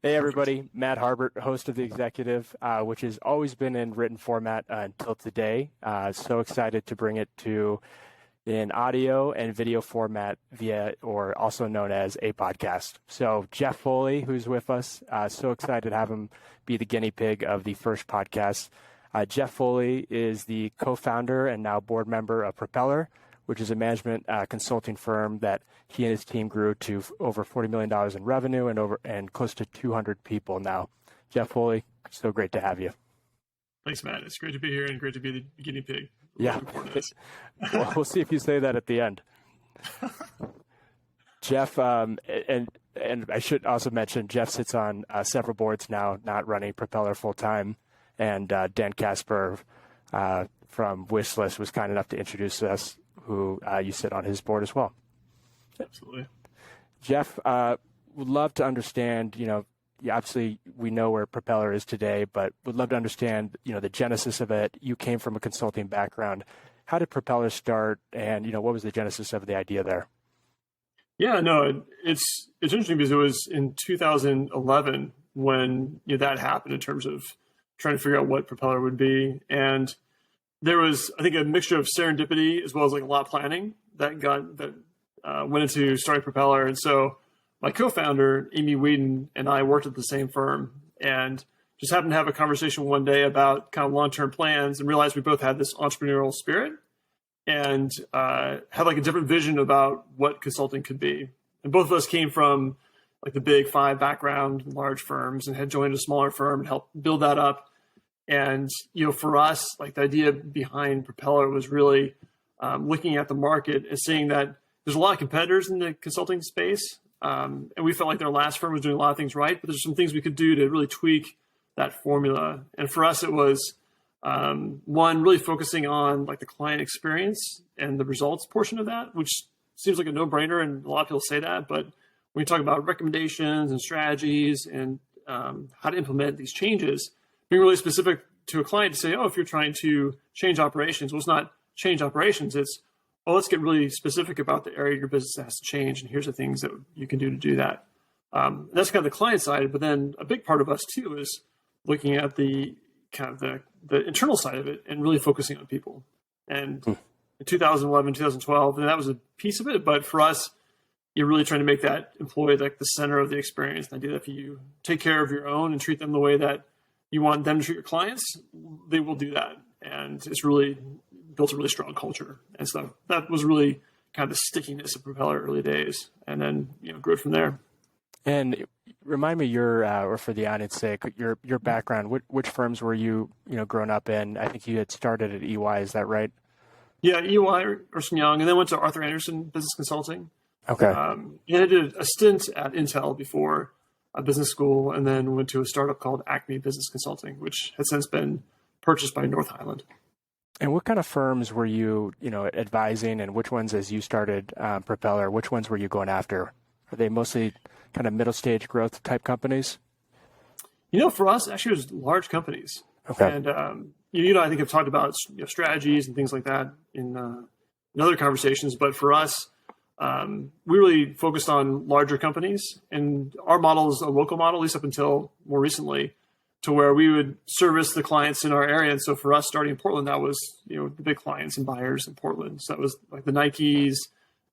Hey everybody, Matt Harbert, host of The Executive, which has always been in written format until today. So excited to bring it to in audio and video format via, or also known as a podcast. So Jeff Foley, who's with us, so excited to have him be the guinea pig of the first podcast. Jeff Foley is the co-founder and now board member of Propeller, which is a management consulting firm that he and his team grew to over $40 million in revenue and close to 200 people now. Jeff Foley, so great to have you. Thanks, Matt. It's great to be here and great to be the guinea pig. Yeah. Well, we'll see if you say that at the end. Jeff, and I should also mention, Jeff sits on several boards now, not running Propeller full time. And Dan Casper from Wishlist was kind enough to introduce us, who you sit on his board as well. Absolutely. Jeff, would love to understand, obviously we know where Propeller is today, but would love to understand, the genesis of it. You came from a consulting background. How did Propeller start, and, what was the genesis of the idea there? Yeah, no, it's interesting because it was in 2011 when that happened in terms of trying to figure out what Propeller would be. And there was, I think, a mixture of serendipity as well as like a lot of planning that went into starting Propeller. And so my co-founder, Amy Whedon, and I worked at the same firm and just happened to have a conversation one day about kind of long-term plans and realized we both had this entrepreneurial spirit and had like a different vision about what consulting could be. And both of us came from like the big five background, large firms, and had joined a smaller firm and helped build that up. And, for us, like the idea behind Propeller was really looking at the market and seeing that there's a lot of competitors in the consulting space. And we felt like their last firm was doing a lot of things right, but there's some things we could do to really tweak that formula. And for us, it was one, really focusing on like the client experience and the results portion of that, which seems like a no-brainer. And a lot of people say that, but when you talk about recommendations and strategies and how to implement these changes, being really specific to a client to say, if you're trying to change operations, well, it's not change operations. It's, let's get really specific about the area of your business that has to change. And here's the things that you can do to do that. That's kind of the client side. But then a big part of us too is looking at the kind of the internal side of it and really focusing on people. And in 2011, 2012, and that was a piece of it. But for us, you're really trying to make that employee like the center of the experience. The idea that if you take care of your own and treat them the way that you want them to treat your clients, they will do that. And it's really built a really strong culture. And so that was really kind of the stickiness of Propeller early days. And then, grew from there. And remind me or for the audience's sake, your background, which firms were you, growing up in? I think you had started at EY, is that right? Yeah, EY, Ernst & Young, and then went to Arthur Andersen Business Consulting. Okay. And I did a stint at Intel before a business school, and then went to a startup called Acme Business Consulting, which has since been purchased by North Island. And what kind of firms were you, advising, and which ones, as you started Propeller, which ones were you going after? Are they mostly kind of middle stage growth type companies? For us, actually, it was large companies. Okay. And, I think I've talked about strategies and things like that in other conversations, but for us, we really focused on larger companies, and our model is a local model, at least up until more recently, to where we would service the clients in our area. And so for us, starting in Portland, that was, the big clients and buyers in Portland. So that was like the Nikes,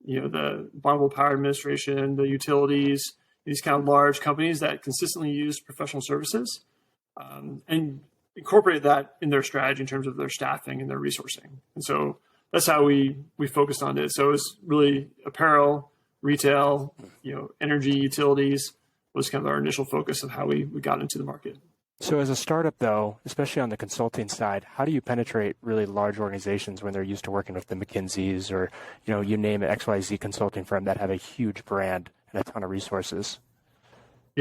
the Bonneville Power Administration, the utilities, these kind of large companies that consistently use professional services, and incorporated that in their strategy in terms of their staffing and their resourcing. And so that's how we focused on it. So it was really apparel, retail, energy, utilities was kind of our initial focus of how we got into the market. So as a startup, though, especially on the consulting side, how do you penetrate really large organizations when they're used to working with the McKinseys or, you name it, XYZ consulting firm that have a huge brand and a ton of resources?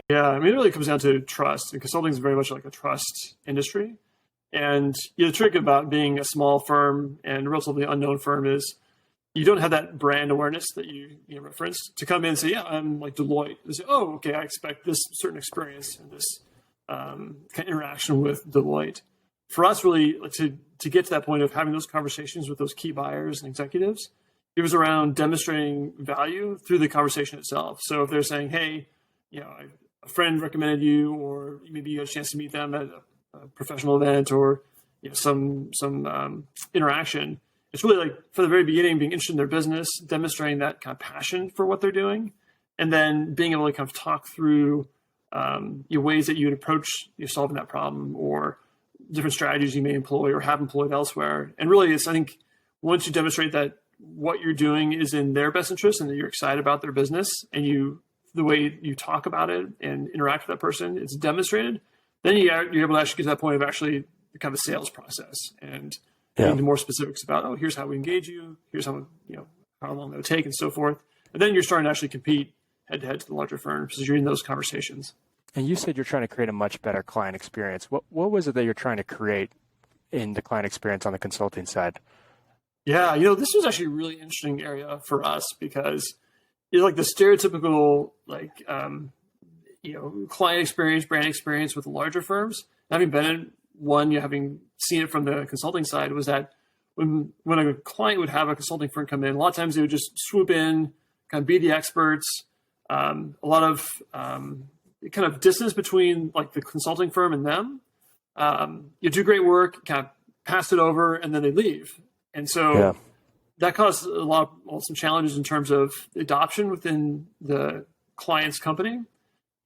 Yeah, it really comes down to trust. And consulting is very much like a trust industry. And the trick about being a small firm and a relatively unknown firm is you don't have that brand awareness that you referenced to come in and say, yeah, I'm like Deloitte. And say, oh, okay, I expect this certain experience and this kind of interaction with Deloitte. For us, really, to get to that point of having those conversations with those key buyers and executives, it was around demonstrating value through the conversation itself. So if they're saying, hey, a a friend recommended you, or maybe you had a chance to meet them at a professional event, or some interaction. It's really like from the very beginning, being interested in their business, demonstrating that kind of passion for what they're doing, and then being able to kind of talk through ways that you would approach solving that problem, or different strategies you may employ or have employed elsewhere. And really, I think once you demonstrate that what you're doing is in their best interest and that you're excited about their business, and the way you talk about it and interact with that person, it's demonstrated, then you're able to actually get to that point of actually the kind of sales process and getting more specifics about, here's how we engage you, here's how long that would take, and so forth. And then you're starting to actually compete head to head to the larger firms because you're in those conversations. And you said you're trying to create a much better client experience. What was it that you're trying to create in the client experience on the consulting side? Yeah, this was actually a really interesting area for us because like the stereotypical client experience, brand experience with the larger firms. Having been in one, having seen it from the consulting side, was that when a client would have a consulting firm come in, a lot of times they would just swoop in, kind of be the experts. A lot of kind of distance between like the consulting firm and them. You do great work, kind of pass it over, and then they leave. And so that caused some challenges in terms of adoption within the client's company,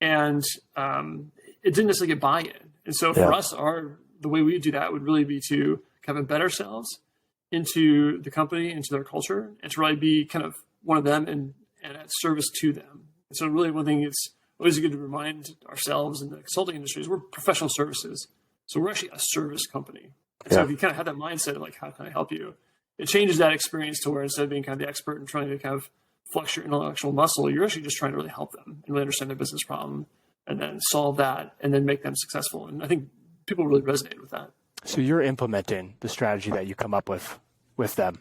and it didn't necessarily get buy-in. And so for us, the way we do that would really be to kind of embed ourselves into the company, into their culture, and to really be kind of one of them and at service to them. And so really one thing it's always good to remind ourselves in the consulting industry is we're professional services. So we're actually a service company. So if you kind of have that mindset of like, how can I help you? It changes that experience to where instead of being kind of the expert and trying to kind of flex your intellectual muscle, you're actually just trying to really help them and really understand their business problem and then solve that and then make them successful. And I think people really resonate with that. So you're implementing the strategy that you come up with them.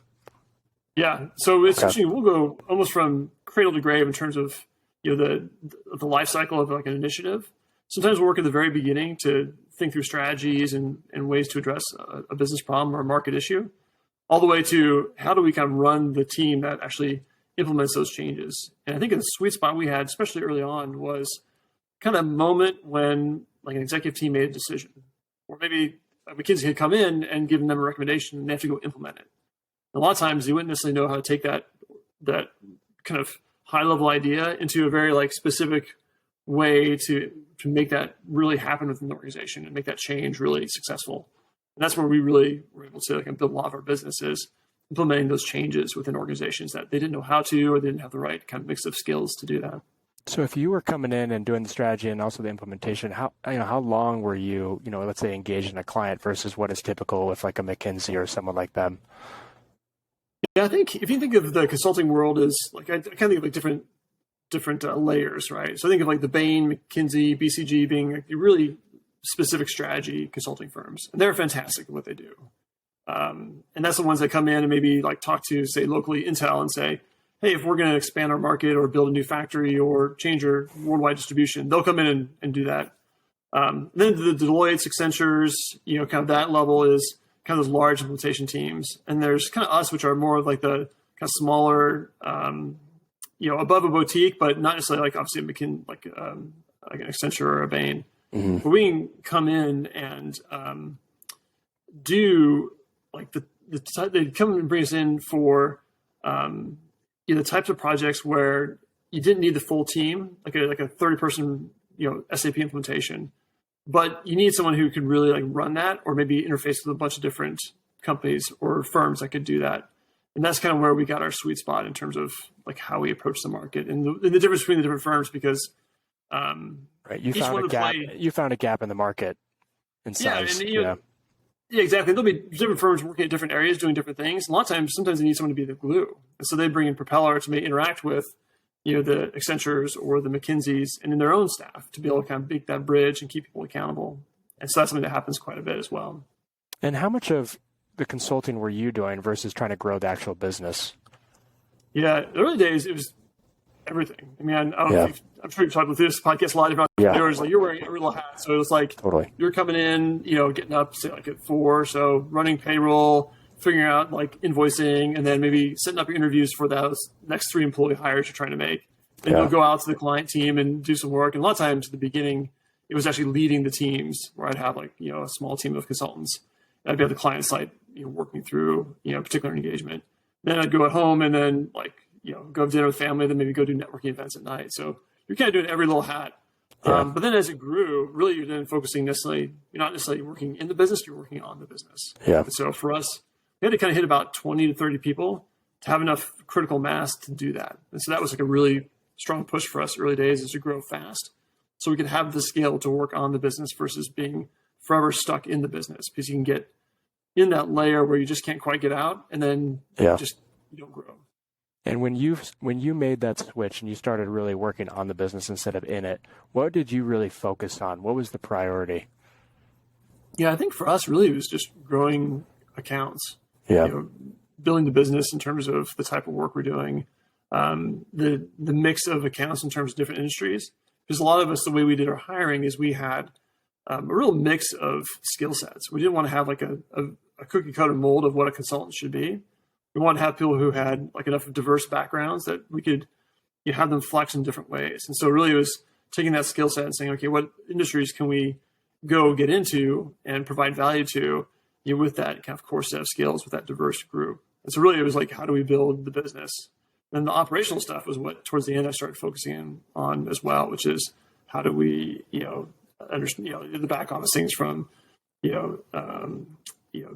Yeah. So essentially we'll go almost from cradle to grave in terms of, the life cycle of like an initiative. Sometimes we'll work at the very beginning to think through strategies and ways to address a business problem or a market issue, all the way to how do we kind of run the team that actually implements those changes. And I think the sweet spot we had, especially early on, was kind of a moment when like an executive team made a decision, or maybe McKinsey had come in and given them a recommendation and they have to go implement it. And a lot of times they wouldn't necessarily know how to take that kind of high level idea into a very like specific way to make that really happen within the organization and make that change really successful. And that's where we really were able to build a lot of our businesses, implementing those changes within organizations that they didn't know how to, or they didn't have the right kind of mix of skills to do that. So if you were coming in and doing the strategy and also the implementation, how long were you, let's say, engaged in a client versus what is typical with like a McKinsey or someone like them? Yeah, I think if you think of the consulting world as like, I kind of think of like different layers, right? So I think of like the Bain, McKinsey, BCG being like really specific strategy consulting firms, and they're fantastic at what they do. And that's the ones that come in and maybe like talk to, say, locally Intel and say, hey, if we're going to expand our market or build a new factory or change our worldwide distribution, they'll come in and do that. Then the Deloitte, Accentures, kind of that level is kind of those large implementation teams. And there's kind of us, which are more of like the kind of smaller, above a boutique, but not necessarily like obviously like an Accenture or a Bain. Mm-hmm. Where we can come in and do like they come and bring us in for the types of projects where you didn't need the full team, like a 30-person SAP implementation, but you need someone who could really like run that, or maybe interface with a bunch of different companies or firms that could do that. And that's kind of where we got our sweet spot in terms of like how we approach the market and the difference between the different firms, because right, you found a gap. You found a gap in the market in size. Yeah, exactly. There'll be different firms working at different areas doing different things. A lot of times, sometimes they need someone to be the glue, and so they bring in Propeller to interact with the Accentures or the McKinseys and in their own staff to be able to kind of make that bridge and keep people accountable. And so that's something that happens quite a bit as well. And how much of the consulting were you doing versus trying to grow the actual business? Yeah, the early days, it was everything. I mean, I don't know I'm sure you've talked with this podcast a lot about yours. Like you're wearing a real hat. So it was like you're coming in, getting up, say like at 4. So running payroll, figuring out like invoicing, and then maybe setting up your interviews for those next 3 employee hires you're trying to make. And they'll go out to the client team and do some work. And a lot of times at the beginning, it was actually leading the teams where I'd have like, a small team of consultants. I'd be at the client site, working through, a particular engagement. Then I'd go at home and then go have dinner with family, then maybe go do networking events at night. So you're kind of doing every little hat. Yeah. But then as it grew, really you're then focusing you're not necessarily working in the business, you're working on the business. Yeah. And so for us, we had to kind of hit about 20 to 30 people to have enough critical mass to do that. And so that was like a really strong push for us early days, is to grow fast so we could have the scale to work on the business versus being forever stuck in the business, because you can get in that layer where you just can't quite get out, and then you don't grow. And when you made that switch and you started really working on the business instead of in it, what did you really focus on? What was the priority? Yeah, I think for us really it was just growing accounts. Yeah. Building the business in terms of the type of work we're doing, the mix of accounts in terms of different industries. Because a lot of us, the way we did our hiring is we had a real mix of skill sets. We didn't want to have like a cookie cutter mold of what a consultant should be. We wanted to have people who had like enough diverse backgrounds that we could have them flex in different ways. And so really it was taking that skill set and saying, okay, what industries can we go get into and provide value to with that kind of core set of skills with that diverse group. And so really it was like, how do we build the business? And the operational stuff was what towards the end I started focusing on as well, which is how do we, understand, the back office things from,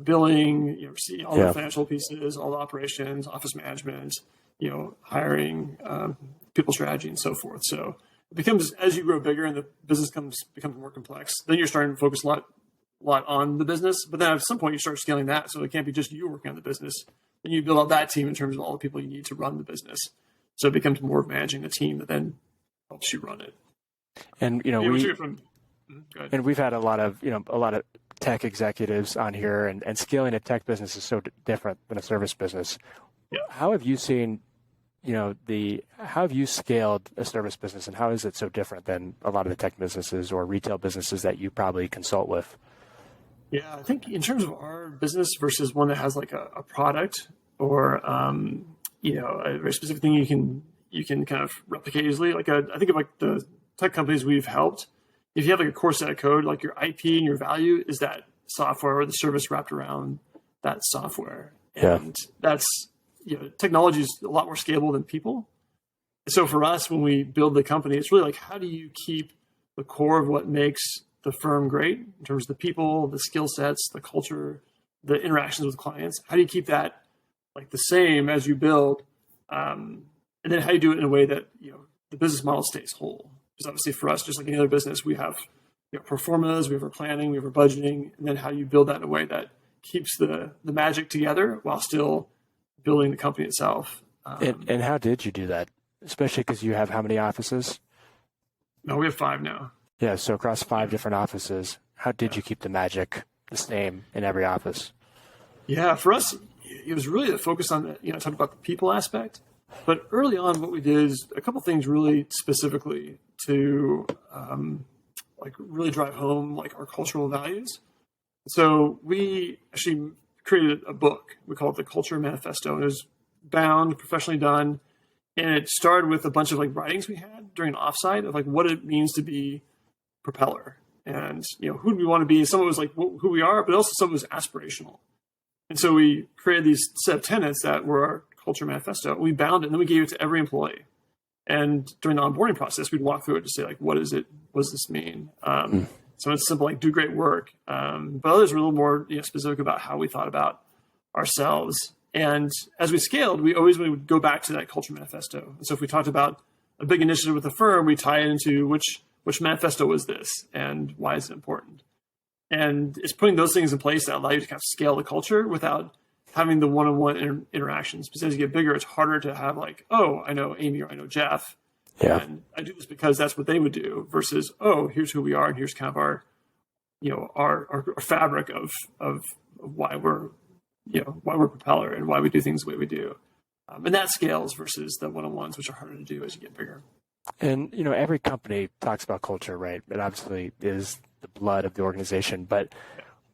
billing, see all the financial pieces, all the operations, office management, hiring, people strategy, and so forth. So it becomes, as you grow bigger and the business becomes more complex, then you're starting to focus a lot on the business. But then at some point you start scaling that, so it can't be just you working on the business. Then you build out that team in terms of all the people you need to run the business. So it becomes more of managing the team that then helps you run it. And we've had a lot of tech executives on here, and scaling a tech business is so different than a service business. Yeah. How have you seen, how have you scaled a service business, and how is it so different than a lot of the tech businesses or retail businesses that you probably consult with? Yeah, I think in terms of our business versus one that has like a product or a very specific thing you can kind of replicate easily. Like I think of like the tech companies we've helped. If you have like a core set of code, like your IP and your value is that software or the service wrapped around that software. Yeah. And that's, technology is a lot more scalable than people. So for us, when we build the company, it's really like, how do you keep the core of what makes the firm great in terms of the people, the skill sets, the culture, the interactions with clients? How do you keep that like the same as you build? And then how do you do it in a way that, the business model stays whole? Because obviously for us, just like any other business, we have pro formas, we have our planning, we have our budgeting, and then how do you build that in a way that keeps the magic together while still building the company itself. And how did you do that? Especially because you have how many offices? No, we have 5 now. Yeah, so across 5 different offices, how did you keep the magic the same in every office? Yeah, for us, it was really a focus on the, talking about the people aspect. But early on, what we did is a couple things really specifically to really drive home like our cultural values. So we actually created a book. We call it the Culture Manifesto. It was bound, professionally done, and it started with a bunch of like writings we had during an offsite of like what it means to be Propeller, and who do we want to be. Some of it was like who we are, but also some of it was aspirational. And so we created these set of tenets that were our Culture Manifesto. We bound it, and then we gave it to every employee. And during the onboarding process, we'd walk through it to say, like, what is it? What does this mean? So it's simple, like, do great work. But others were a little more specific about how we thought about ourselves. And as we scaled, we always would go back to that Culture Manifesto. And so if we talked about a big initiative with the firm, we tie it into which manifesto was this and why is it important? And it's putting those things in place that allow you to kind of scale the culture without having the one-on-one interactions. Because as you get bigger, it's harder to have like, oh, I know Amy or I know Jeff. Yeah. And I do this because that's what they would do versus, oh, here's who we are. And here's kind of our fabric of why we're Propeller and why we do things the way we do. And that scales versus the one-on-ones, which are harder to do as you get bigger. And, every company talks about culture, right? It obviously is the blood of the organization, but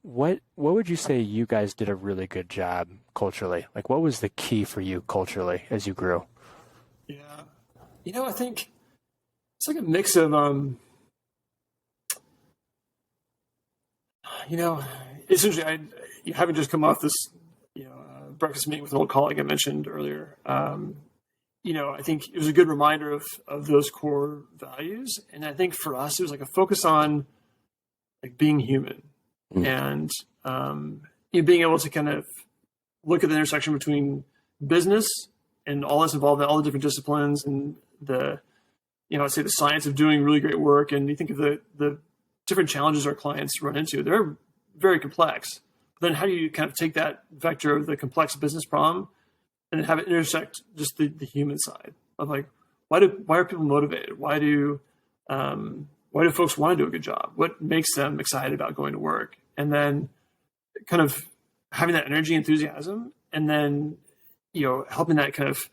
what would you say you guys did a really good job culturally? Like, what was the key for you culturally as you grew? Yeah, I think it's like a mix of, it's interesting. Having just come off this, breakfast meeting with an old colleague I mentioned earlier, I think it was a good reminder of those core values. And I think for us, it was like a focus on like being human and being able to kind of look at the intersection between business and all that's involved in all the different disciplines and I'd say the science of doing really great work. And you think of the different challenges our clients run into, they're very complex. But then how do you kind of take that vector of the complex business problem and then have it intersect just the human side of like, why are people motivated? Why do folks want to do a good job? What makes them excited about going to work? And then kind of having that energy, enthusiasm, and then, helping that kind of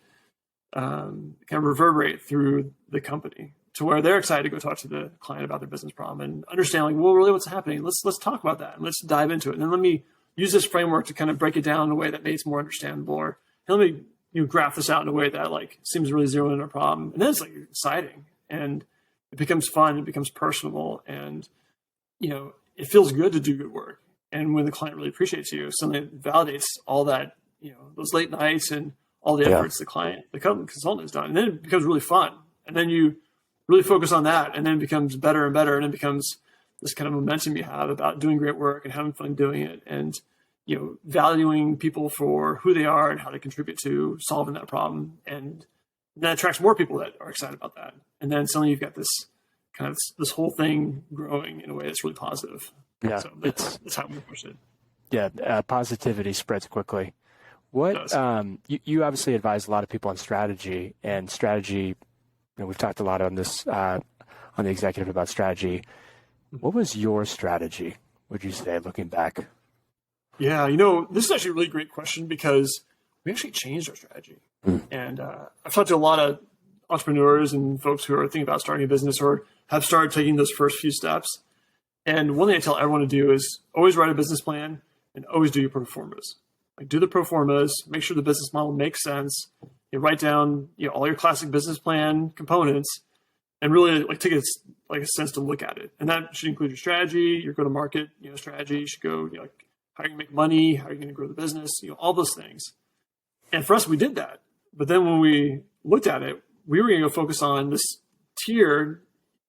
reverberate through the company to where they're excited to go talk to the client about their business problem and understand like, well, really what's happening. Let's talk about that and let's dive into it. And then let me use this framework to kind of break it down in a way that makes it more understandable, or let me graph this out in a way that like seems really zero in a problem. And then it's like exciting and it becomes fun, it becomes personable, and it feels good to do good work. And when the client really appreciates you, suddenly it validates all that, those late nights and all the efforts the consultant has done. And then it becomes really fun. And then you really focus on that, and then it becomes better and better. And it becomes this kind of momentum you have about doing great work and having fun doing it. And, valuing people for who they are and how they contribute to solving that problem. And that attracts more people that are excited about that. And then suddenly you've got this kind of this whole thing growing in a way that's really positive. Yeah. So that's how we push it. Yeah. Positivity spreads quickly. What, you obviously advise a lot of people on strategy, and strategy, we've talked a lot on this, on the executive about strategy. What was your strategy, would you say, looking back? Yeah, this is actually a really great question because we actually changed our strategy. And I've talked to a lot of entrepreneurs and folks who are thinking about starting a business or have started taking those first few steps. And one thing I tell everyone to do is always write a business plan and always do your pro formas. Like do the pro formas, make sure the business model makes sense. You write down all your classic business plan components and really like take a sense to look at it. And that should include your strategy, your go-to-market strategy. You should go like how are you going to make money, how are you going to grow the business, all those things. And for us, we did that. But then when we looked at it, we were going to go focus on this tier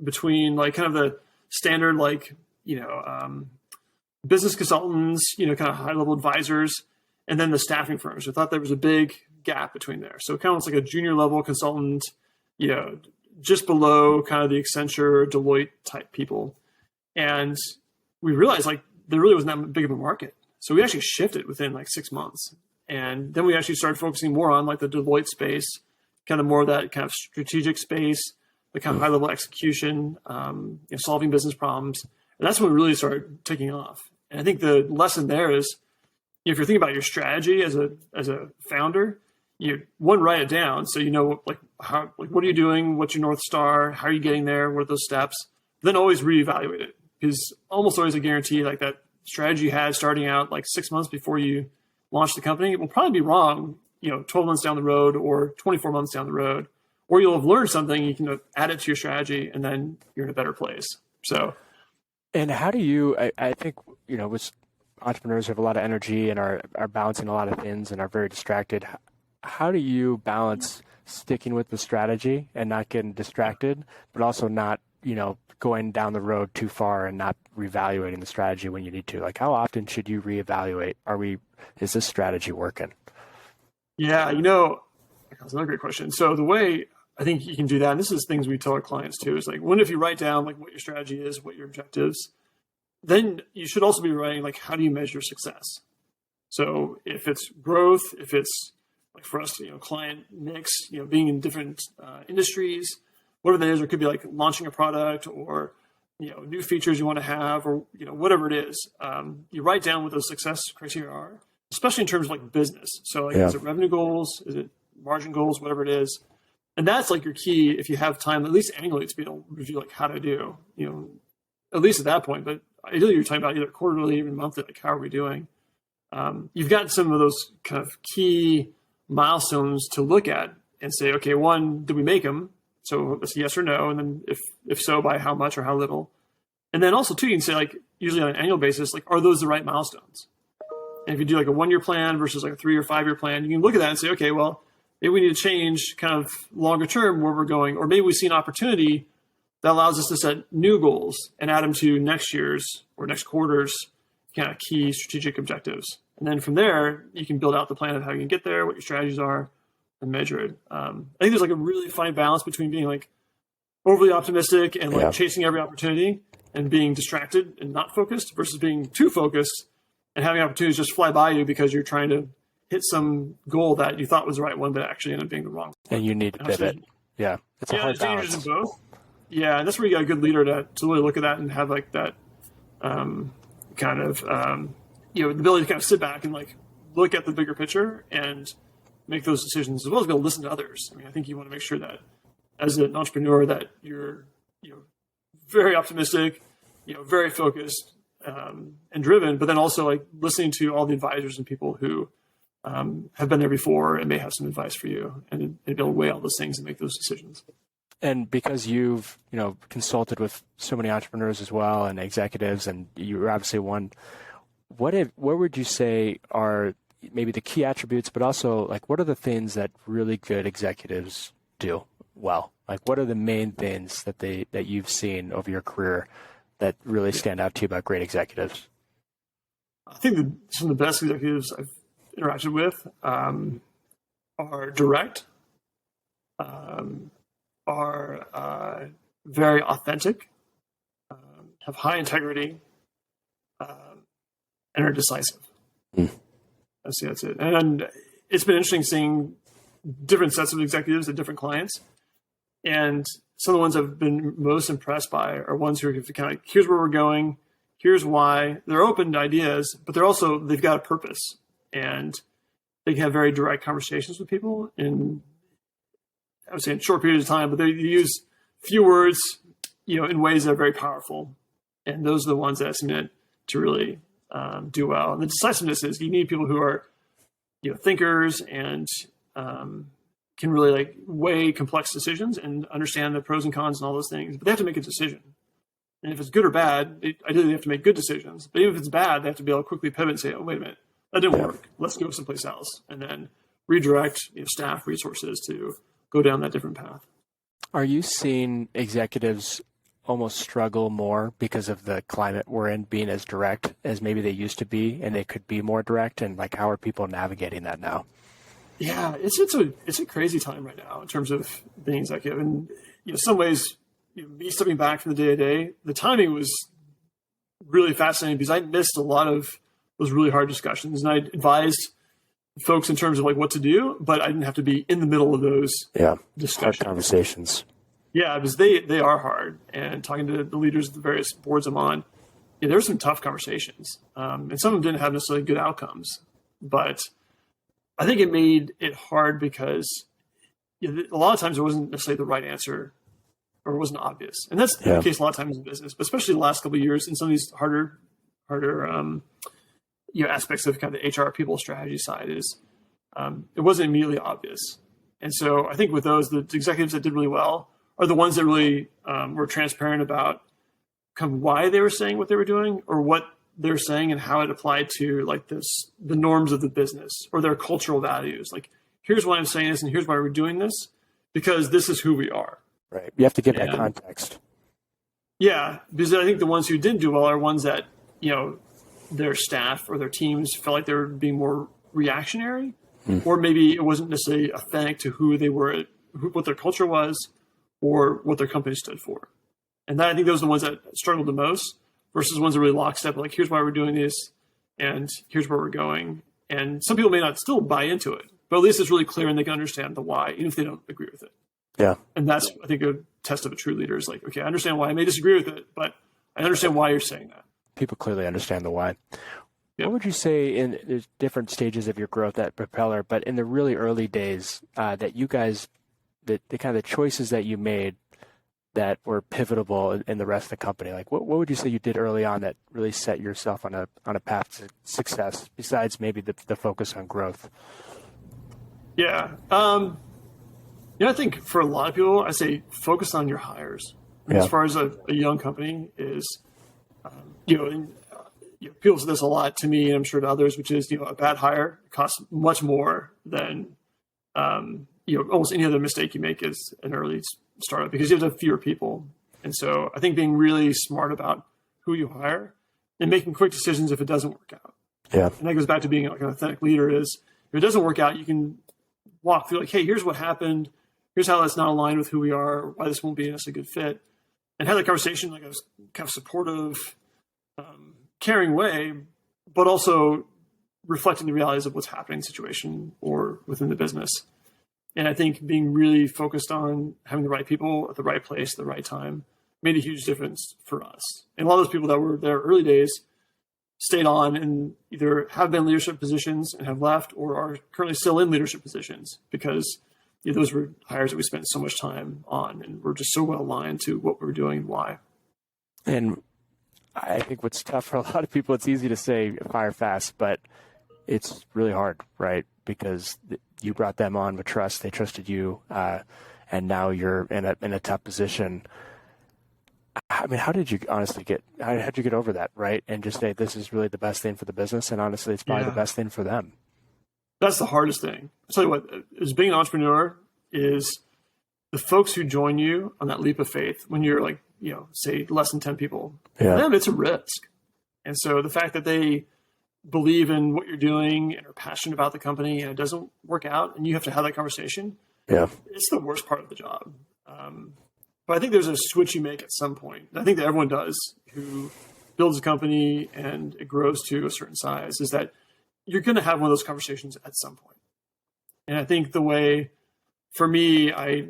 between like kind of the standard like business consultants, kind of high level advisors, and then the staffing firms. We thought there was a big gap between there. So it kind of looks like a junior level consultant, just below kind of the Accenture, Deloitte type people. And we realized like there really wasn't that big of a market. So we actually shifted within like 6 months. And then we actually started focusing more on like the Deloitte space, kind of more of that kind of strategic space, the kind of high level execution, solving business problems. And that's when we really started taking off. And I think the lesson there is, if you're thinking about your strategy as a founder, write it down so what are you doing, what's your North Star, how are you getting there, what are those steps, then always reevaluate it, because almost always a guarantee like that strategy you had starting out like 6 months before you launch the company, it will probably be wrong 12 months down the road or 24 months down the road, or you'll have learned something, you can add it to your strategy, and then you're in a better place. So, and how do you, I think, with entrepreneurs who have a lot of energy and are balancing a lot of things and are very distracted, how do you balance sticking with the strategy and not getting distracted, but also not, going down the road too far and not reevaluating the strategy when you need to? Like, how often should you reevaluate? Is this strategy working? Yeah, that's another great question. So the way I think you can do that, and this is things we tell our clients too, is like, if you write down like what your strategy is, what your objectives, then you should also be writing like, how do you measure success? So if it's growth, if it's like for us, client mix, being in different industries, whatever that is, or it could be like launching a product or, new features you want to have, or, whatever it is, you write down what those success criteria are, especially in terms of like business. So like, is it revenue goals? Is it margin goals? Whatever it is. And that's like your key, if you have time, at least annually, to be able to review like how to do, at least at that point. But ideally you're talking about either quarterly, even monthly, like how are we doing? You've got some of those kind of key milestones to look at and say, okay, one, did we make them? So it's yes or no, and then if so, by how much or how little. And then also too, you can say like usually on an annual basis, like are those the right milestones? And if you do like a 1-year plan versus like a 3 or 5-year plan, you can look at that and say, okay, well, maybe we need to change kind of longer term where we're going, or maybe we see an opportunity that allows us to set new goals and add them to next year's or next quarter's kind of key strategic objectives. And then from there, you can build out the plan of how you can get there, what your strategies are, and measure it. I think there's like a really fine balance between being like overly optimistic and like chasing every opportunity and being distracted and not focused versus being too focused and having opportunities just fly by you because you're trying to hit some goal that you thought was the right one, but actually ended up being the wrong one. And you need to pivot. Yeah. It's a hard balance. In both. Yeah. And that's where you got a good leader to really look at that and have like that kind of, the ability to kind of sit back and like look at the bigger picture and make those decisions, as well as be able to listen to others. I mean, I think you want to make sure that as an entrepreneur that you're, very optimistic, very focused and driven, but then also like listening to all the advisors and people who have been there before and may have some advice for you, and be able to weigh all those things and make those decisions. And because you've, consulted with so many entrepreneurs as well and executives, and you're obviously one, what would you say are maybe the key attributes, but also like what are the things that really good executives do well? Like what are the main things that you've seen over your career that really stand out to you about great executives? I think some of the best executives I've interacted with are direct, are very authentic, have high integrity, and are decisive. That's it. And it's been interesting seeing different sets of executives at different clients. And some of the ones I've been most impressed by are ones who are kind of like, here's where we're going, here's why. They're open to ideas, but they've got a purpose. And they can have very direct conversations with people in, I would say, in short periods of time, but they use few words, in ways that are very powerful. And those are the ones that I submit to really do well. And the decisiveness is you need people who are, thinkers and can really like weigh complex decisions and understand the pros and cons and all those things. But they have to make a decision. And if it's good or bad, ideally they have to make good decisions. But even if it's bad, they have to be able to quickly pivot and say, oh, wait a minute, that didn't work. Let's go someplace else. And then redirect staff resources to go down that different path. Are you seeing executives almost struggle more because of the climate we're in, being as direct as maybe they used to be, and they could be more direct? And like, how are people navigating that now? Yeah, it's a crazy time right now in terms of being executive. And in some ways, me stepping back from the day-to-day, the timing was really fascinating because I missed a lot of those really hard discussions, and I advised folks in terms of like what to do, but I didn't have to be in the middle of those discussions. Hard conversations. Yeah, because they are hard. And talking to the leaders of the various boards I'm on, there were some tough conversations, and some of them didn't have necessarily good outcomes, but I think it made it hard because a lot of times there wasn't necessarily the right answer, or it wasn't obvious. And that's the case a lot of times in business, but especially the last couple of years in some of these harder aspects of kind of the HR people strategy side is it wasn't immediately obvious. And so I think with those, the executives that did really well are the ones that really were transparent about kind of why they were saying what they were doing, or what they're saying and how it applied to like the norms of the business or their cultural values. Like, here's why I'm saying this and here's why we're doing this, because this is who we are. Right. You have to give that context. Yeah. Because I think the ones who didn't do well are ones that, their staff or their teams felt like they were being more reactionary, or maybe it wasn't necessarily authentic to who they were, what their culture was, or what their company stood for. And I think those are the ones that struggled the most versus the ones that really lockstep, like, here's why we're doing this and here's where we're going. And some people may not still buy into it, but at least it's really clear and they can understand the why, even if they don't agree with it. Yeah. And that's, I think, a test of a true leader is like, okay, I understand why I may disagree with it, but I understand why you're saying that. People clearly understand the why. Yep. What would you say in the different stages of your growth at Propeller, but in the really early days that you guys, the kind of the choices that you made that were pivotal in the rest of the company? Like, what would you say you did early on that really set yourself on a path to success, besides maybe the focus on growth? Yeah. I think for a lot of people, I say focus on your hires. Yeah. As far as a young company is, people say this a lot to me, and I'm sure to others, which is, a bad hire costs much more than, almost any other mistake you make as an early startup, because you have to have fewer people. And so I think being really smart about who you hire and making quick decisions if it doesn't work out. Yeah. And that goes back to being like an authentic leader is if it doesn't work out, you can walk through like, hey, here's what happened. Here's how that's not aligned with who we are, why this won't be a good fit. And have that conversation like a kind of supportive, caring way, but also reflecting the realities of what's happening in the situation or within the business. And I think being really focused on having the right people at the right place at the right time made a huge difference for us. And a lot of those people that were there early days stayed on and either have been in leadership positions and have left or are currently still in leadership positions because those were hires that we spent so much time on and we're just so well aligned to what we were doing and why. And I think what's tough for a lot of people, it's easy to say fire fast, but it's really hard, right? Because you brought them on with trust, they trusted you, and now you're in a tough position. I mean, how did you honestly how did you get over that, right? And just say, this is really the best thing for the business, and honestly, it's probably the best thing for them. That's the hardest thing. I'll tell you what, is being an entrepreneur is the folks who join you on that leap of faith when you're like, say less than 10 people, for them, it's a risk. And so the fact that they believe in what you're doing and are passionate about the company and it doesn't work out and you have to have that conversation, it's the worst part of the job. But I think there's a switch you make at some point. I think that everyone does who builds a company and it grows to a certain size is that you're going to have one of those conversations at some point. And I think the way, for me, I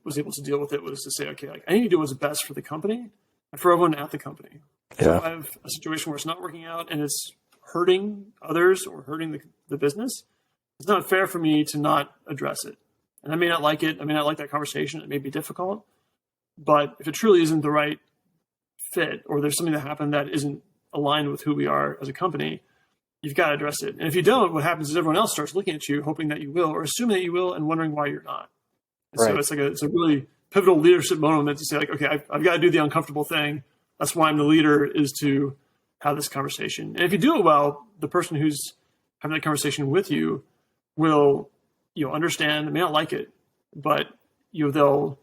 was able to deal with it was to say, okay, like I need to do what's best for the company and for everyone at the company. So if I have a situation where it's not working out and it's hurting others or hurting the business, it's not fair for me to not address it. And I may not like it. I may not like that conversation. It may be difficult. But if it truly isn't the right fit or there's something that happened that isn't aligned with who we are as a company, you've got to address it. And if you don't, what happens is everyone else starts looking at you, hoping that you will, or assuming that you will, and wondering why you're not. And so it's a really pivotal leadership moment to say, like, okay, I've got to do the uncomfortable thing. That's why I'm the leader, is to have this conversation. And if you do it well, the person who's having that conversation with you will, understand. They may not like it, but they'll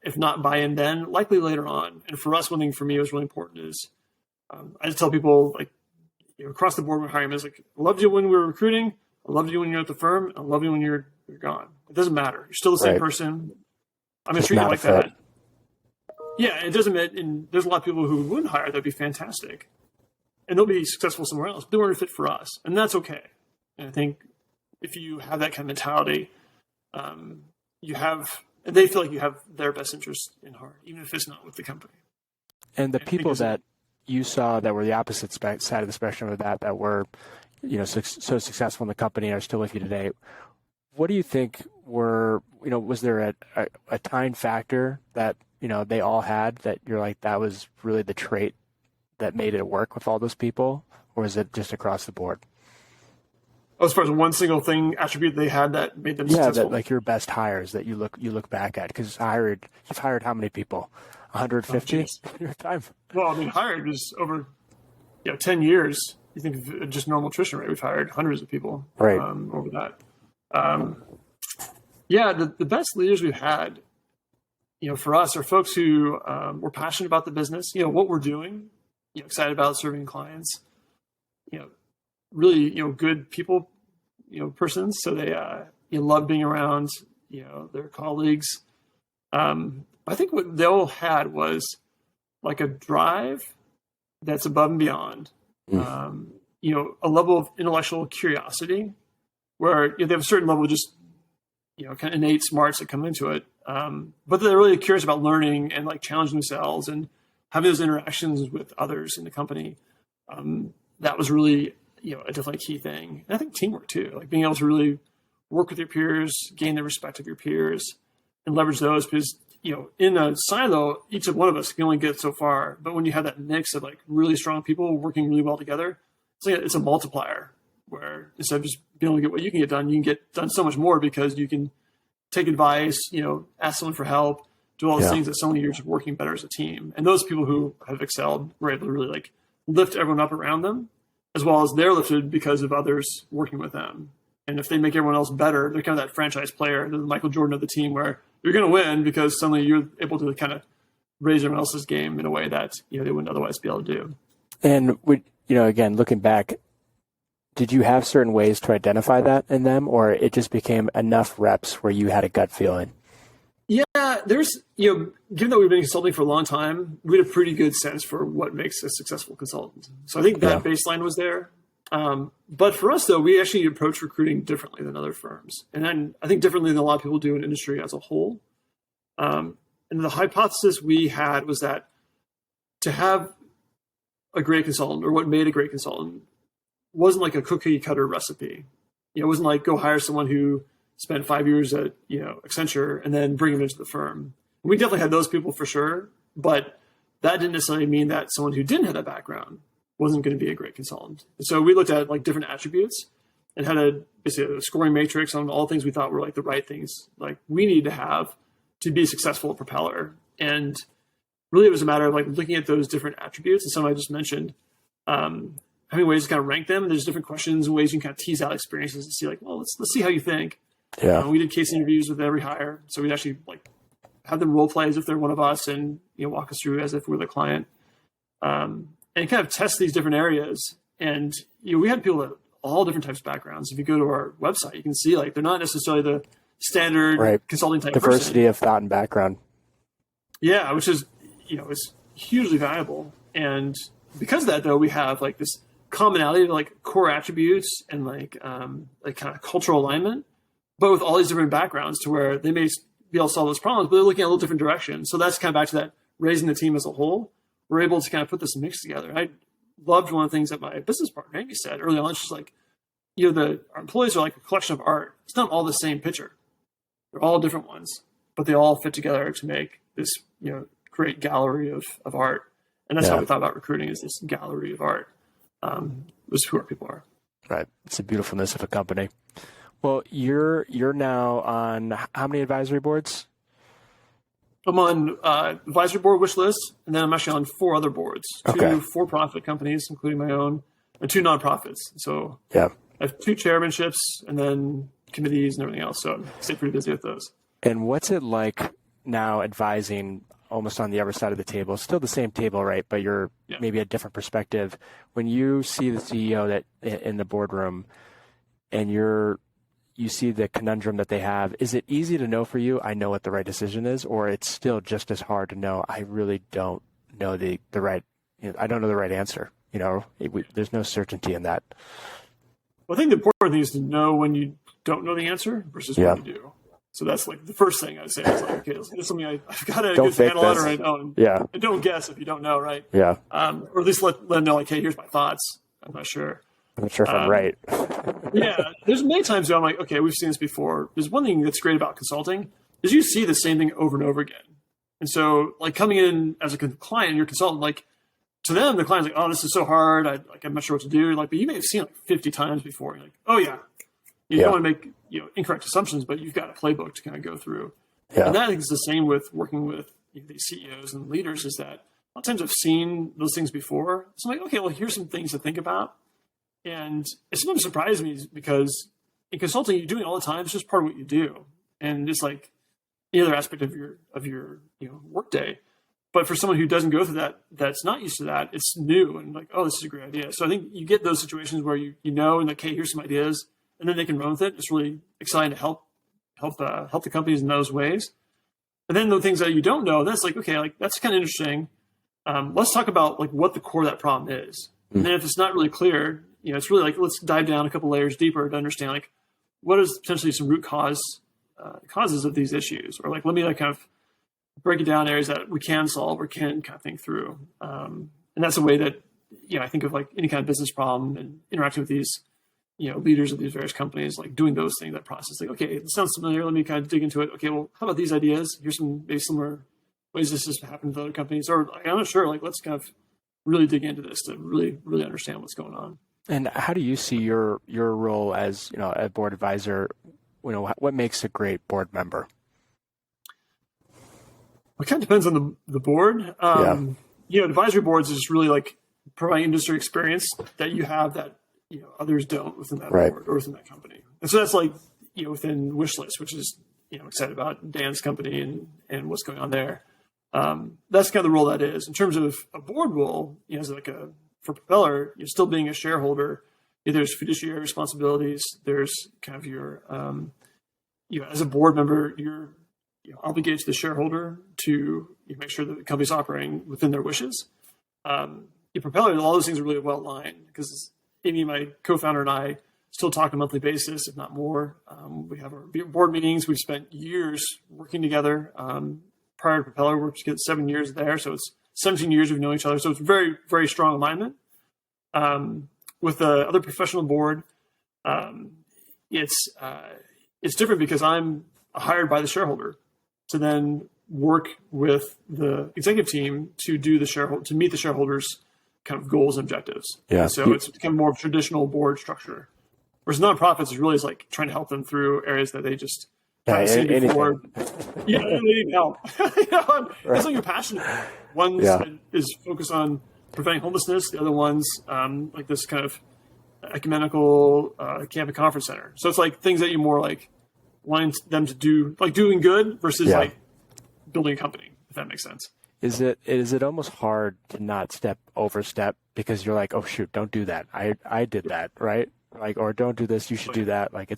if not buy in then, likely later on. And for us, one thing for me was really important is I just tell people like across the board when hiring is like, I loved you when we were recruiting, I loved you when you're at the firm, I love you when you're gone. It doesn't matter. You're still the same person. I'm gonna treat you like that. Yeah, it doesn't matter. And there's a lot of people who wouldn't hire that'd be fantastic, and they'll be successful somewhere else. But they weren't a fit for us, and that's okay. And I think if you have that kind of mentality, they feel like you have their best interest in heart, even if it's not with the company. And the people that you saw that were the opposite side of the spectrum of that were, so successful in the company and are still with you today. What do you think was there a time factor that, they all had that you're like, that was really the trait that made it work with all those people? Or is it just across the board? As far as one single attribute they had that made them successful? That like your best hires that you look back at, because you've hired how many people? 150 in your time? Well, I mean, hired is over 10 years. You think of just normal attrition rate, we've hired hundreds of people over that. The best leaders we've had, for us are folks who were passionate about the business, what we're doing, excited about serving clients, really, good people, persons. So they, love being around, their colleagues. I think what they all had was like a drive that's above and beyond, a level of intellectual curiosity where they have a certain level of just, kind of innate smarts that come into it. But they're really curious about learning and like challenging themselves and having those interactions with others in the company. That was really, a definitely key thing. And I think teamwork too, like being able to really work with your peers, gain the respect of your peers, and leverage those because, in a silo, each of one of us can only get so far. But when you have that mix of like really strong people working really well together, it's a multiplier where instead of just being able to get what you can get done, you can get done so much more because you can take advice, ask someone for help, do all those things that so many years of working better as a team. And those people who have excelled were able to really like lift everyone up around them, as well as they're lifted because of others working with them. And if they make everyone else better, they're kind of that franchise player, the Michael Jordan of the team, where you're going to win because suddenly you're able to kind of raise everyone else's game in a way that they wouldn't otherwise be able to do. And again, looking back, did you have certain ways to identify that in them, or it just became enough reps where you had a gut feeling? Yeah, there's, given that we've been consulting for a long time, we had a pretty good sense for what makes a successful consultant. So I think that baseline was there. But for us, though, we actually approach recruiting differently than other firms. And then I think differently than a lot of people do in industry as a whole. And the hypothesis we had was that to have a great consultant, or what made a great consultant, wasn't like a cookie cutter recipe. It wasn't like go hire someone who spent 5 years at Accenture and then bring them into the firm. We definitely had those people for sure, but that didn't necessarily mean that someone who didn't have that background wasn't going to be a great consultant. And so we looked at like different attributes and had basically a scoring matrix on all things we thought were like the right things like we need to have to be successful at Propeller. And really it was a matter of like looking at those different attributes, and some I just mentioned, having ways to kind of rank them. There's different questions and ways you can kind of tease out experiences and see like, well, let's see how you think. Yeah. We did case interviews with every hire. So we'd actually like have them role play as if they're one of us and, walk us through as if we're the client. And kind of test these different areas. And, we had people that all different types of backgrounds. If you go to our website, you can see like, they're not necessarily the standard consulting type diversity person. of thought and background. Yeah. Which is, is hugely valuable. And because of that though, we have like this commonality to like core attributes and like kind of cultural alignment, but with all these different backgrounds to where they may be able to solve those problems, but they're looking at a little different direction. So that's kind of back to that raising the team as a whole. We're able to kind of put this mix together. I loved one of the things that my business partner, Amy, said early on. She's like, our employees are like a collection of art. It's not all the same picture. They're all different ones, but they all fit together to make this, great gallery of art. And that's how we thought about recruiting, is this gallery of art. Was who our people are. Right. It's the beautifulness of a company. Well, you're now on how many advisory boards? I'm on advisory board, Wishlist, and then I'm actually on 4 other boards, 2 for-profit companies, including my own, and 2 nonprofits. So I have 2 chairmanships and then committees and everything else. So I stay pretty busy with those. And what's it like now advising almost on the other side of the table? Still the same table, right? But you're maybe a different perspective. When you see the CEO that in the boardroom and you see the conundrum that they have, is it easy to know for you, I know what the right decision is, or it's still just as hard to know, I really don't know the right, I don't know the right answer. There's no certainty in that. Well, I think the important thing is to know when you don't know the answer versus when you do. So that's like the first thing I'd say is like, okay, this is something I've got to get handle on right now. And don't guess if you don't know, right? Yeah. Or at least let them know, like, hey, here's my thoughts. I'm not sure. I'm not sure if I'm right. There's many times where I'm like, okay, we've seen this before. There's one thing that's great about consulting is you see the same thing over and over again. And so like coming in as a client, you're a consultant, like to them, the client's like, oh, this is so hard. I'm not sure what to do. Like, but you may have seen it like 50 times before. You're like, oh yeah. You don't want to make incorrect assumptions, but you've got a playbook to kind of go through. Yeah. And that I think is the same with working with these CEOs and leaders, is that a lot of times I've seen those things before. So I'm like, okay, well, here's some things to think about. And it sometimes surprises me because in consulting, you do it all the time. It's just part of what you do. And it's like any other aspect of your work day. But for someone who doesn't go through that, that's not used to that, it's new and like, oh, this is a great idea. So I think you get those situations where you know, and like, hey, here's some ideas, and then they can run with it. It's really exciting to help the companies in those ways. And then the things that you don't know, that's like, okay, like that's kind of interesting. Let's talk about like what the core of that problem is. And then if it's not really clear, it's really like, let's dive down a couple layers deeper to understand like what is potentially some root causes of these issues, or like, let me like kind of break it down areas that we can solve or can kind of think through. And that's a way that, I think of like any kind of business problem and interacting with these, leaders of these various companies, like doing those things, that process, like, okay, it sounds familiar. Let me kind of dig into it. Okay, well, how about these ideas? Here's some maybe similar ways this has happened with other companies, or like, I'm not sure, like, let's kind of really dig into this to really, really understand what's going on. And how do you see your role as, a board advisor? What makes a great board member? It kind of depends on the board. Advisory boards is just really like providing industry experience that you have that others don't within that board or within that company. And so that's like within Wishlist, which is excited about Dan's company and what's going on there. That's kind of the role that is. In terms of a board role, as for Propeller, you're still being a shareholder. There's fiduciary responsibilities. There's kind of your as a board member, you're obligated to the shareholder to make sure that the company's operating within their wishes. Propeller, all those things are really well aligned because Amy, my co-founder, and I still talk on a monthly basis, if not more. We have our board meetings. We've spent years working together. Prior to Propeller, we worked together 7 years there, so it's 17 years of knowing each other. So it's very, very strong alignment. With the other professional board, it's different because I'm hired by the shareholder to then work with the executive team to meet the shareholders' kind of goals and objectives. Yeah. So it's kind of more of a traditional board structure. Whereas nonprofits is really like trying to help them through areas that they just haven't seen before. They need help. That's what you're passionate about. One is focused on preventing homelessness. The other one's like this kind of ecumenical camp and conference center. So it's like things that you more like wanting them to do, like doing good versus like building a company, if that makes sense. Is it almost hard to not overstep because you're like, oh shoot, don't do that. I did that, right? Like, or don't do this, you should do that. Like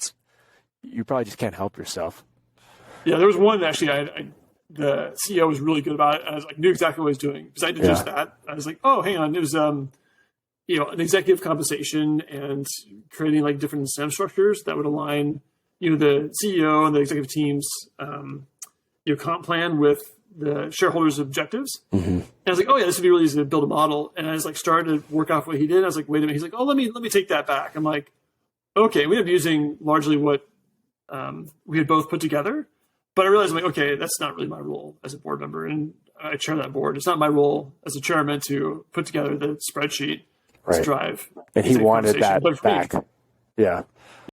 you probably just can't help yourself. Yeah, there was one actually the CEO was really good about it. I was like, knew exactly what I was doing because I did just that. I was like, oh, hang on. It was, an executive compensation and creating like different incentive structures that would align, the CEO and the executive team's, comp plan with the shareholders' objectives. Mm-hmm. And I was like, oh yeah, this would be really easy to build a model. And I was like, started to work off what he did. I was like, wait a minute. He's like, oh, let me take that back. I'm like, okay, we ended up using largely what we had both put together. But I realized, I'm like, okay, that's not really my role as a board member. And I chair that board. It's not my role as a chairman to put together the spreadsheet to drive. And he wanted that back. Yeah.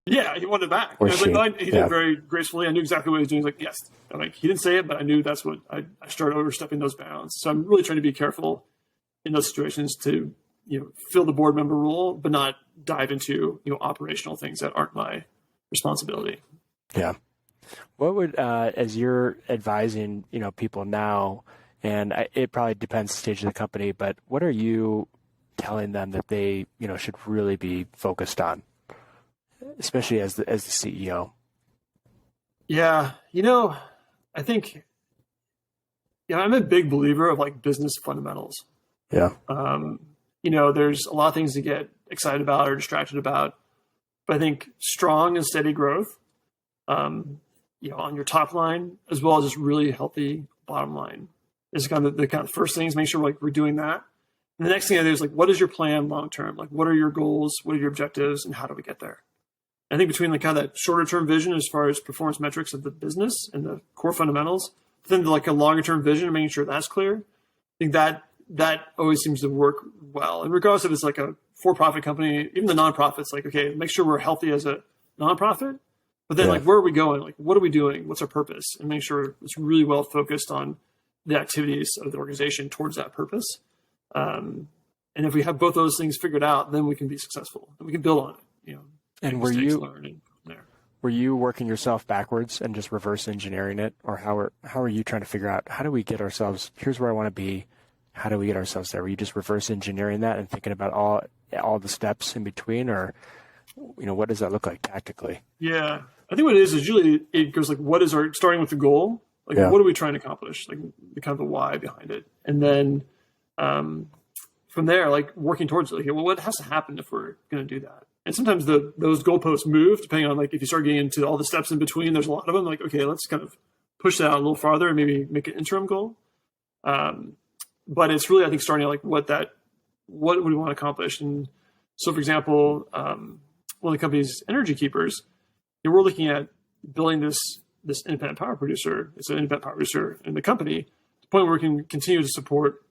Yeah, he wanted it back. I was like, he did it very gracefully. I knew exactly what he was doing. He's like, yes. I'm like, he didn't say it, but I knew that's what I started overstepping those bounds. So I'm really trying to be careful in those situations to, fill the board member role, but not dive into, operational things that aren't my responsibility. Yeah. What would, as you're advising, people now, and it probably depends the stage of the company, but what are you telling them that they, should really be focused on, especially as the CEO? Yeah. I think, I'm a big believer of like business fundamentals. Yeah. There's a lot of things to get excited about or distracted about, but I think strong and steady growth, on your top line, as well as just really healthy bottom line is kind of the kind of first things, make sure like we're doing that. And the next thing I do is like, what is your plan long-term? Like, what are your goals? What are your objectives? And how do we get there? I think between like kind of that shorter term vision as far as performance metrics of the business and the core fundamentals, then like a longer term vision and making sure that's clear. I think that always seems to work well. And regardless if it's like a for-profit company, even the nonprofits, like, okay, make sure we're healthy as a nonprofit, but then like, where are we going? Like, what are we doing? What's our purpose? And make sure it's really well focused on the activities of the organization towards that purpose. And if we have both those things figured out, then we can be successful and we can build on it, And were you working yourself backwards and just reverse engineering it, or how are you trying to figure out how do we get ourselves? Here's where I want to be. How do we get ourselves there? Were you just reverse engineering that and thinking about all the steps in between, or what does that look like tactically? Yeah, I think what it is usually it goes like, what is our starting with the goal? Like, what are we trying to accomplish? Like the kind of the why behind it, and then from there, like working towards it. Like, well, what has to happen if we're going to do that? And sometimes those goalposts move depending on like if you start getting into all the steps in between. There's a lot of them. Like, okay, let's kind of push that out a little farther and maybe make an interim goal. But it's really, I think, starting at like what would we want to accomplish? And so, for example, one of the company's energy keepers, we're looking at building this independent power producer. It's an independent power producer in the company to the point where we can continue to support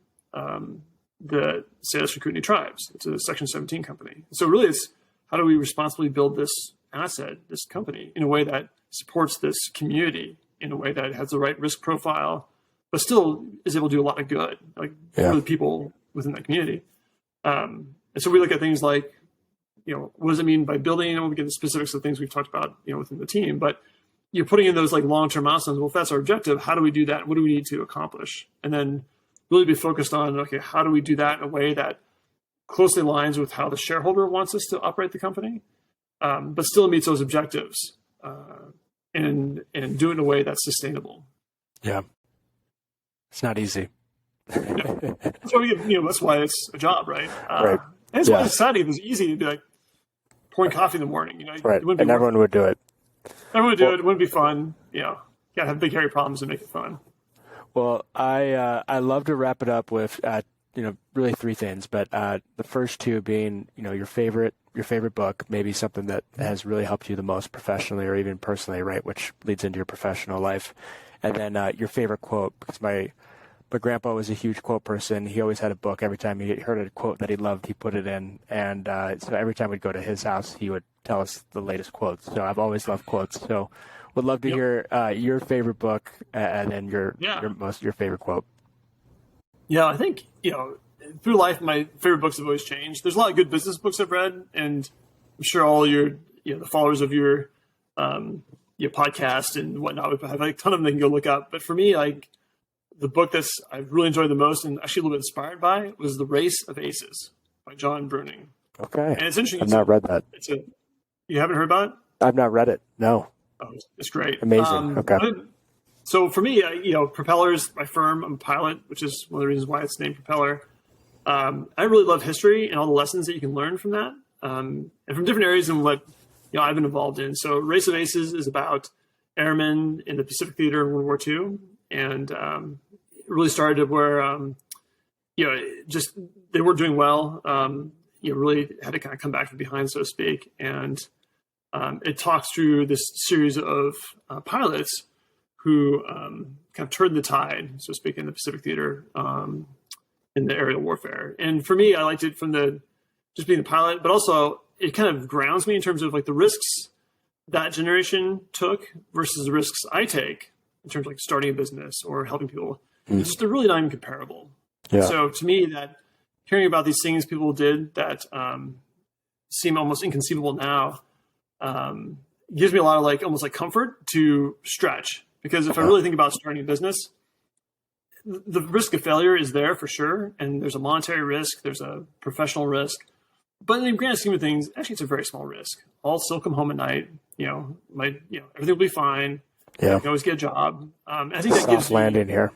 the Salish Kootenai tribes. It's a Section 17 company. So really it's how do we responsibly build this asset, this company, in a way that supports this community, in a way that has the right risk profile, but still is able to do a lot of good, like for the people within that community. And so we look at things like, what does it mean by building? And we'll get into specifics of things we've talked about, within the team, but you're putting in those like long-term milestones. Well, if that's our objective, how do we do that? What do we need to accomplish? And then really be focused on, okay, how do we do that in a way that closely aligns with how the shareholder wants us to operate the company, but still meets those objectives, and do it in a way that's sustainable. Yeah. It's not easy. That's why that's why it's a job, right? Right. And it's why it's exciting. It was easy to be like pouring coffee in the morning, right. And everyone would do it. Everyone would do it. It wouldn't be fun. Gotta have big, hairy problems to make it fun. Well, I love to wrap it up with, really three things, but the first two being, your favorite book, maybe something that has really helped you the most professionally or even personally, right, which leads into your professional life. And then your favorite quote, because my grandpa was a huge quote person. He always had a book. Every time he heard a quote that he loved, he put it in. And so every time we'd go to his house, he would tell us the latest quotes. So I've always loved quotes. So would love to hear your favorite book and then your favorite quote. Yeah, I think, through life, my favorite books have always changed. There's a lot of good business books I've read, and I'm sure all your, the followers of your podcast and whatnot would have like a ton of them they can go look up. But for me, like the book that's I've really enjoyed the most and actually a little bit inspired by was The Race of Aces by John Bruning. Okay. And it's interesting. I've not read that. You haven't heard about it? I've not read it. No. Oh, it's great. Amazing. Okay. So for me, Propeller is my firm. I'm a pilot, which is one of the reasons why it's named Propeller. I really love history and all the lessons that you can learn from that, and from different areas than what I've been involved in. So Race of Aces is about airmen in the Pacific Theater in World War II, and it really started where just they weren't doing well. Really had to kind of come back from behind, so to speak, and it talks through this series of pilots who kind of turned the tide, so to speak, in the Pacific Theater in the aerial warfare. And for me, I liked it from just being the pilot, but also it kind of grounds me in terms of like the risks that generation took versus the risks I take in terms of like starting a business or helping people. It's just they're really not even comparable. Yeah. So to me, that hearing about these things people did that seem almost inconceivable now gives me a lot of like almost like comfort to stretch. Because if I really think about starting a business, the risk of failure is there for sure. And there's a monetary risk, there's a professional risk. But in the grand scheme of things, actually, it's a very small risk. I'll still come home at night, everything will be fine. Yeah. I can always get a job. I think that gives landing here.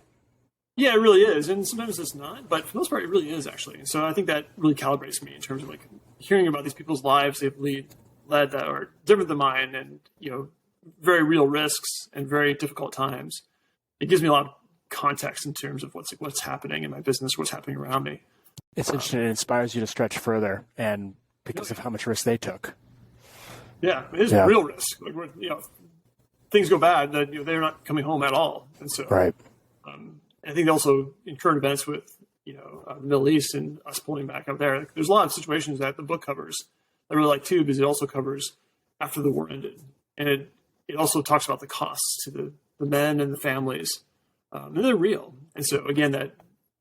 Yeah, it really is. And sometimes it's not, but for the most part, it really is actually. So I think that really calibrates me in terms of like hearing about these people's lives they've led that are different than mine and, very real risks and very difficult times. It gives me a lot of context in terms of what's happening in my business, what's happening around me. It's interesting. It inspires you to stretch further, and because of how much risk they took. Yeah, it is a real risk. Like, things go bad, that they're not coming home at all, and so right. I think also in current events with the Middle East and us pulling back out there, there's a lot of situations that the book covers. I really like too, because it also covers after the war ended, and it also talks about the costs to the men and the families, and they're real. And so again,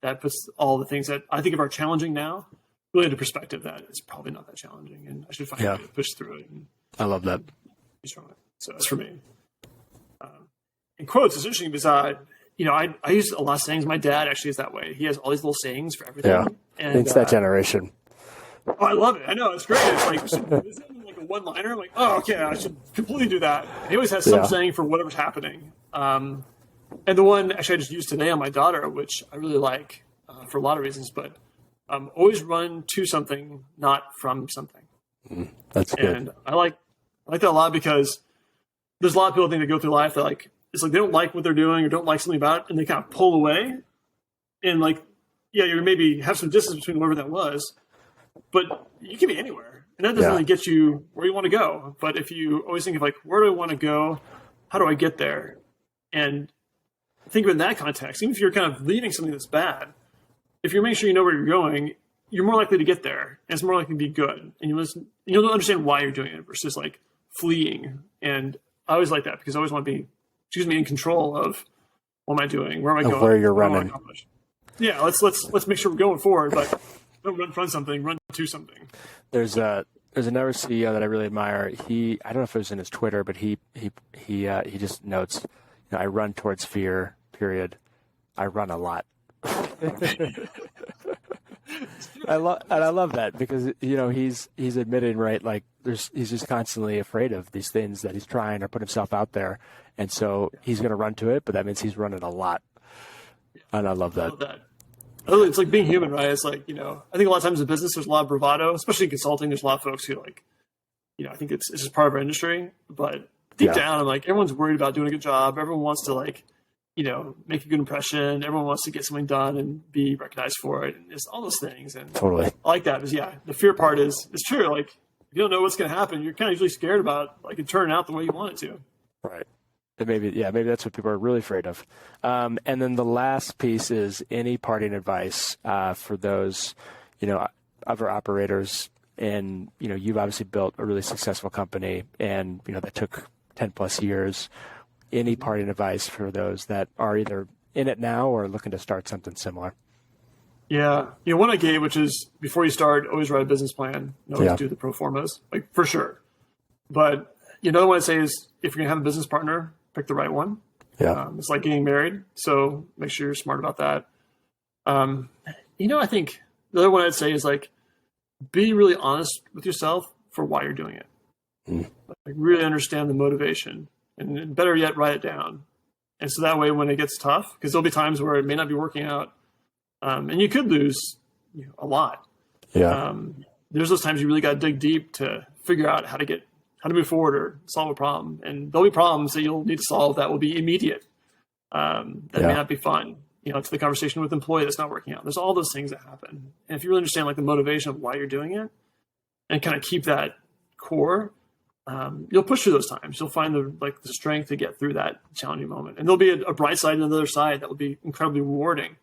that puts all the things that I think of are challenging now really into perspective that it's probably not that challenging, and I should find a way to push through it. I love that. Be strong. So that's for me. And quotes is interesting because I use a lot of sayings. My dad actually is that way. He has all these little sayings for everything. Yeah, and it's that generation. Oh, I love it. I know, it's great. It's like, is it like a one-liner? I'm like, oh, okay, I should completely do that. He always has some saying for whatever's happening. And the one actually I just used today on my daughter, which I really like for a lot of reasons, but always run to something, not from something. That's good. And I like that a lot because there's a lot of people I think that go through life that like, it's like they don't like what they're doing or don't like something about it, and they kind of pull away. And like, yeah, you maybe have some distance between whatever that was, but you can be anywhere. And that doesn't really get you where you want to go. But if you always think of like, where do I want to go? How do I get there? And think of it in that context, even if you're kind of leaving something that's bad, if you make sure you know where you're going, you're more likely to get there, and it's more likely to be good. And you'll understand why you're doing it versus like fleeing. And I always like that because I always want to be, in control of what am I doing, where am I going, where you're running. Yeah, let's make sure we're going forward, but don't run from something, run to something. There's another CEO that I really admire. I don't know if it was in his Twitter, but he just notes, I run towards fear. Period. I run a lot. I love that because he's admitting, right, like he's just constantly afraid of these things that he's trying to put himself out there, and so he's going to run to it, but that means he's running a lot. And I love that. It's like being human, right? It's like, I think a lot of times in business there's a lot of bravado, especially in consulting. There's a lot of folks who like, I think it's just part of our industry, but deep down I'm like, everyone's worried about doing a good job. Everyone wants to like, make a good impression. Everyone wants to get something done and be recognized for it. And it's all those things. And totally. I like that. Because the fear part is true. Like if you don't know what's going to happen, you're kind of usually scared about like it turning out the way you want it to. Right. And maybe that's what people are really afraid of. And then the last piece is any parting advice for those, other operators. And, you've obviously built a really successful company and, that took 10 plus years. Any parting advice for those that are either in it now or looking to start something similar? Yeah. One I gave, which is before you start, always write a business plan. Always do the pro formas, like for sure. But another one I'd say is if you're going to have a business partner, pick the right one. Yeah. It's like getting married. So make sure you're smart about that. I think the other one I'd say is like, be really honest with yourself for why you're doing it. Like really understand the motivation. And better yet, write it down. And so that way, when it gets tough, because there'll be times where it may not be working out, and you could lose a lot. Yeah. There's those times you really got to dig deep to figure out how to move forward or solve a problem. And there'll be problems that you'll need to solve that will be immediate. That may not be fun. It's the conversation with the employee that's not working out. There's all those things that happen. And if you really understand like the motivation of why you're doing it, and kind of keep that core. You'll push through those times. You'll find the strength to get through that challenging moment. And there'll be a bright side and another side that will be incredibly rewarding.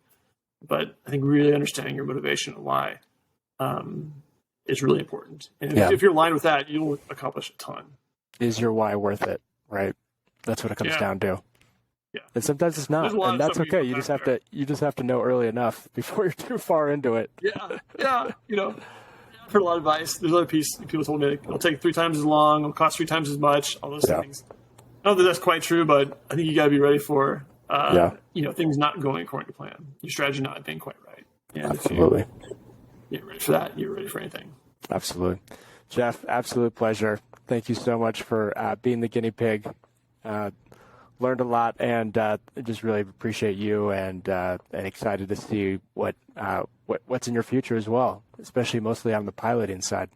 But I think really understanding your motivation and why is really important. And if you're aligned with that, you'll accomplish a ton. Is your why worth it? Right. That's what it comes down to. Yeah. And sometimes it's not, and that's okay. You just have to know early enough before you're too far into it. Yeah. I've heard a lot of advice. There's another piece people told me it'll take 3 times as long, it'll cost 3 times as much, all those things. I don't think that's quite true, but I think you got to be ready for things not going according to plan. Your strategy not being quite right. And absolutely. If you're ready for that, you're ready for anything. Absolutely. Jeff, absolute pleasure. Thank you so much for being the guinea pig. Learned a lot and just really appreciate you and excited to see what's in your future as well, especially mostly on the piloting side.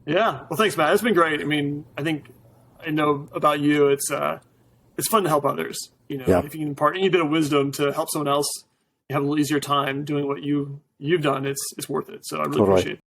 Yeah. Well, thanks, Matt. It's been great. I mean, I know about you. It's fun to help others. If you can impart any bit of wisdom to help someone else have a little easier time doing what you've done, it's worth it. So I really appreciate it.